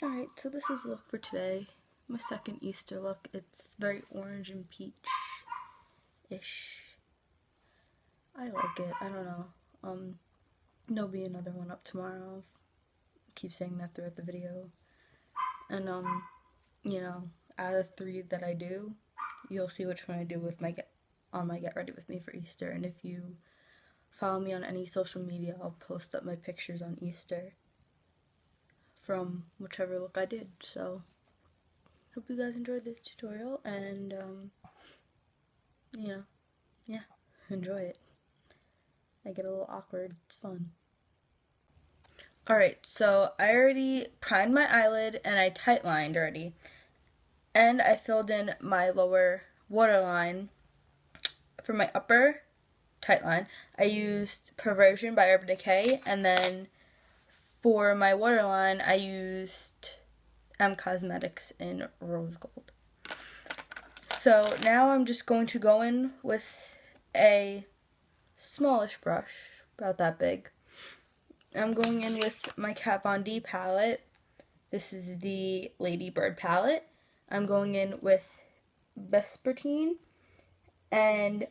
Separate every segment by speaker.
Speaker 1: Alright, so this is the look for today. My second Easter look. It's very orange and peach-ish. I like it. I don't know. There'll be another one up tomorrow. I keep saying that throughout the video. And, you know, out of the 3 that I do, you'll see which one I do with my Get Ready With Me for Easter. And if you follow me on any social media, I'll post up my pictures on Easter from whichever look I did. So hope you guys enjoyed this tutorial, and you know, yeah, enjoy it. I get a little awkward, it's fun. Alright, so I already primed my eyelid and I tight lined already, and I filled in my lower waterline. For my upper tight line, I used Perversion by Urban Decay, and then for my waterline, I used M Cosmetics in Rose Gold. So now I'm just going to go in with a smallish brush, about that big. I'm going in with my Kat Von D palette. This is the Lady Bird palette. I'm going in with Vespertine and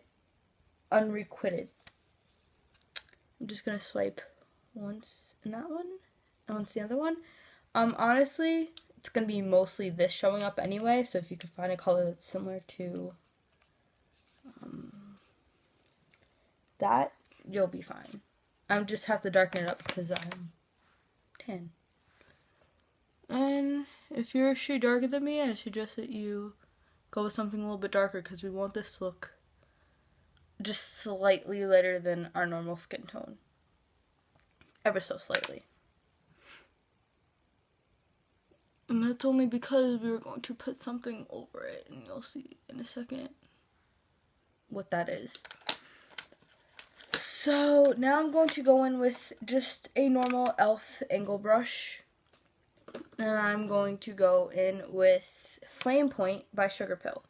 Speaker 1: Unrequited. I'm just going to swipe once in that one and once the other one. Honestly, it's going to be mostly this showing up anyway, so if you can find a color that's similar to that, you'll be fine. I just have to darken it up because I'm tan. And if you're a shade darker than me, I suggest that you go with something a little bit darker because we want this to look just slightly lighter than our normal skin tone. Ever so slightly. And that's only because we were going to put something over it, and you'll see in a second what that is. So now I'm going to go in with just a normal e.l.f. angle brush, and I'm going to go in with Flame Point by Sugarpill.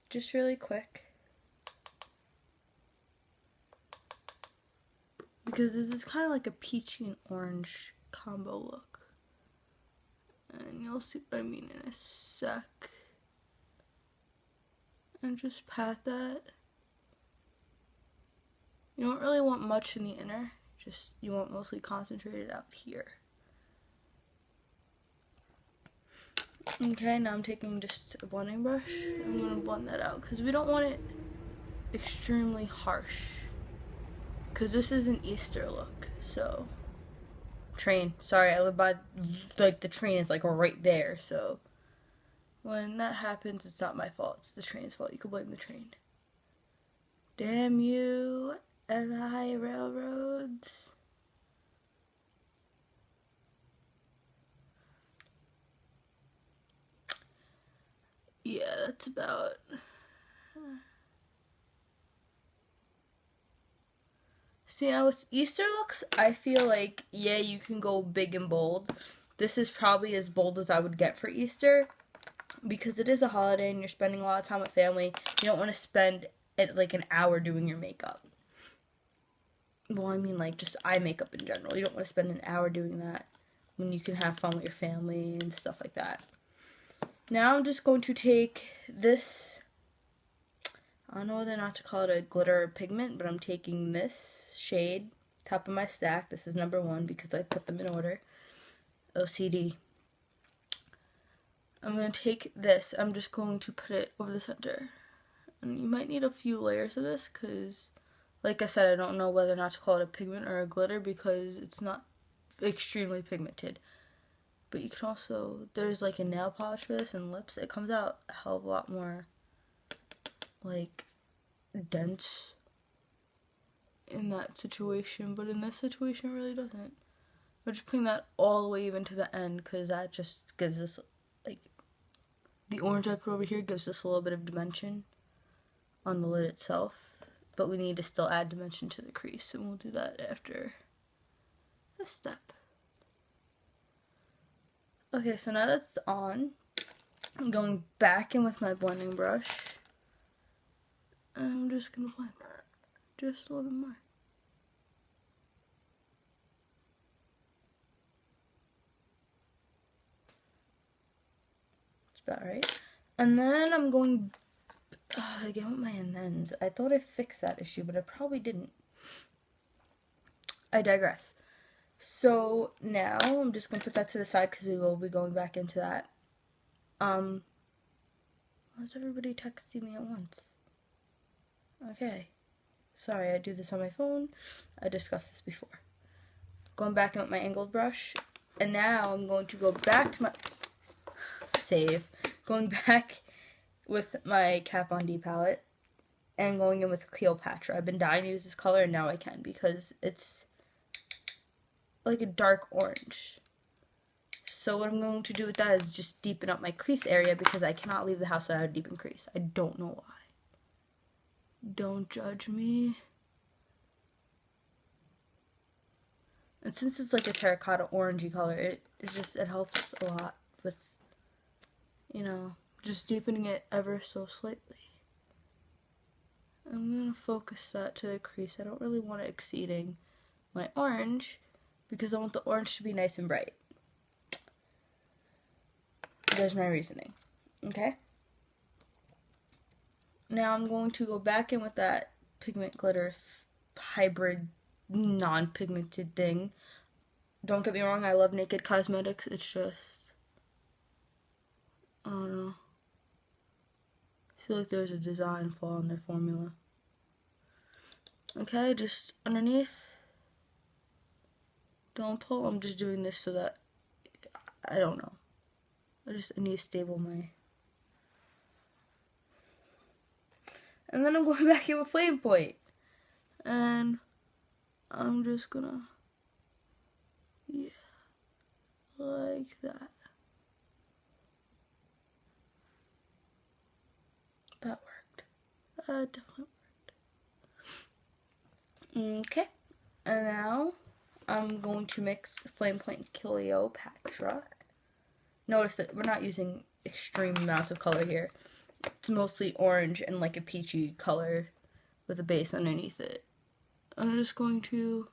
Speaker 1: Just really quick, because this is kind of like a peachy and orange combo look, and you'll see what I mean in a sec. And just pat that. You don't really want much in the inner, just you want mostly concentrated out here. Okay, now I'm taking just a blending brush. I'm going to blend that out because we don't want it extremely harsh, because this is an Easter look. So train, sorry, I live by, like, the train is like right there, so when that happens, it's not my fault, it's the train's fault. You can blame the train. Damn you, LI railroads. Yeah, that's about. See, now with Easter looks, I feel like, yeah, you can go big and bold. This is probably as bold as I would get for Easter, because it is a holiday and you're spending a lot of time with family. You don't want to spend like an hour doing your makeup. Well, I mean, like, just eye makeup in general. You don't want to spend an hour doing that when you can have fun with your family and stuff like that. Now I'm just going to take this, I don't know whether or not to call it a glitter or pigment, but I'm taking this shade, top of my stack. This is number 1 because I put them in order. OCD. I'm going to take this, I'm just going to put it over the center. And you might need a few layers of this because, like I said, I don't know whether or not to call it a pigment or a glitter because it's not extremely pigmented. But you can also, there's like a nail polish for this and lips. It comes out a hell of a lot more, like, dense in that situation. But in this situation, it really doesn't. I'm just putting that all the way even to the end because that just gives us, like, the orange I put over here gives us a little bit of dimension on the lid itself. But we need to still add dimension to the crease, and we'll do that after this step. Okay, so now that's on, I'm going back in with my blending brush, and I'm just going to blend just a little bit more. about right. And then I'm going again with my and-thens. I thought I fixed that issue, but I probably didn't. I digress. So now I'm just going to put that to the side because we will be going back into that. Why is everybody texting me at once? Okay. Sorry, I do this on my phone. I discussed this before. Going back in with my angled brush. And now I'm going to go back to my... Save. Going back with my Kat Von D palette. And going in with Cleopatra. I've been dying to use this color and now I can because it's like a dark orange. So what I'm going to do with that is just deepen up my crease area because I cannot leave the house without a deepened crease. I don't know why. Don't judge me. And since it's like a terracotta orangey color, it helps a lot with, you know, just deepening it ever so slightly. I'm going to focus that to the crease. I don't really want it exceeding my orange because I want the orange to be nice and bright. There's my reasoning. Okay? Now I'm going to go back in with that pigment glitter hybrid non-pigmented thing. Don't get me wrong, I love Naked Cosmetics. It's just, I don't know. I feel like there's a design flaw in their formula. Okay, just underneath. Don't pull. I'm just doing this so that, I don't know. I need to stable my... And then I'm going back in with Flame Point. And I'm just gonna, yeah, like that. That worked. That definitely worked. Okay. And now I'm going to mix Flame Point Cleopatra. Notice that we're not using extreme amounts of color here. It's mostly orange and like a peachy color with a base underneath it. I'm just going to...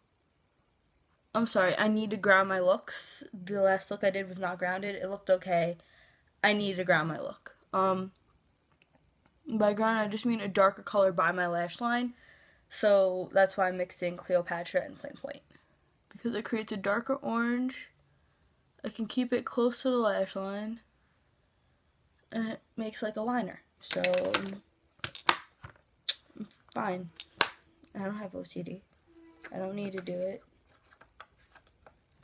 Speaker 1: I'm sorry, I need to ground my looks. The last look I did was not grounded. It looked okay. I need to ground my look. By ground, I just mean a darker color by my lash line. So that's why I'm mixing Cleopatra and Flame Point. Because it creates a darker orange. I can keep it close to the lash line. And it makes like a liner. So, I'm fine. I don't have OCD. I don't need to do it.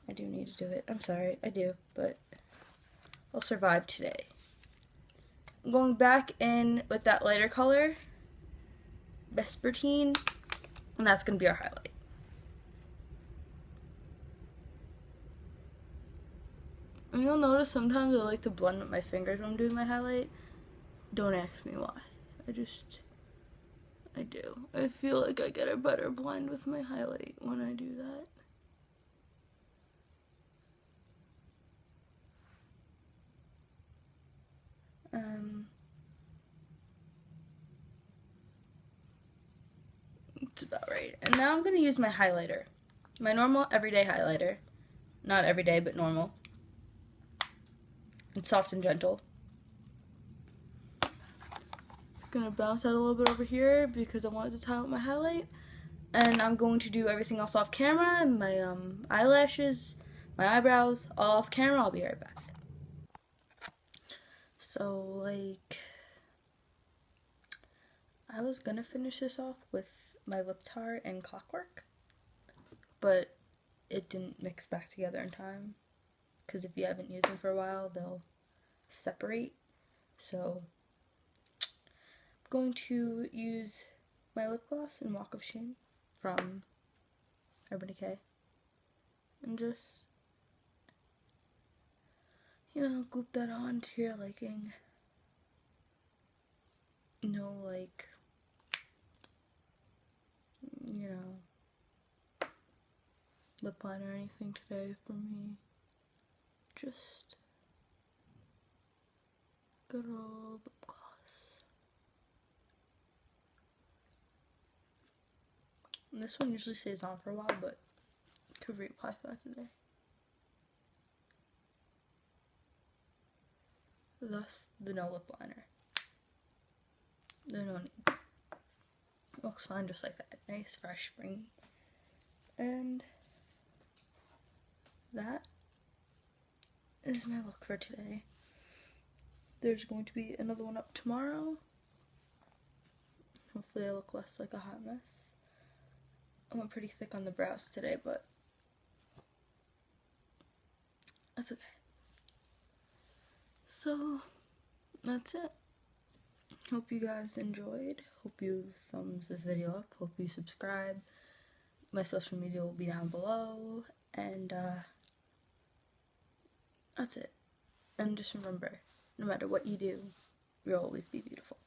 Speaker 1: I do need to do it. I'm sorry, I do, but I'll survive today. I'm going back in with that lighter color, Vespertine, and that's going to be our highlight. And you'll notice sometimes I like to blend with my fingers when I'm doing my highlight. Don't ask me why. I do. I feel like I get a better blend with my highlight when I do that. It's about right. And now I'm going to use my highlighter. My normal everyday highlighter. Not everyday, but normal. It's soft and gentle. Gonna bounce out a little bit over here because I wanted to tie out my highlight. And I'm going to do everything else off camera. My eyelashes, my eyebrows, all off camera. I'll be right back. So, like, I was gonna finish this off with my lip tart and Clockwork, but it didn't mix back together in time. Because if you haven't used them for a while, they'll separate. So, I'm going to use my lip gloss in Walk of Shame from Urban Decay. And just, you know, glue that on to your liking. No, like, you know, lip line or anything today for me. Just good old lip gloss. And this one usually stays on for a while, but could reapply for that today. thus the no lip liner. There's no need. It looks fine just like that. Nice, fresh, springy. And that is my look for today. There's going to be another one up tomorrow. Hopefully I look less like a hot mess. I went pretty thick on the brows today, but that's okay. So, that's it. Hope you guys enjoyed. Hope you thumbs this video up. Hope you subscribe. My social media will be down below. And, that's it. And just remember, no matter what you do, you'll always be beautiful.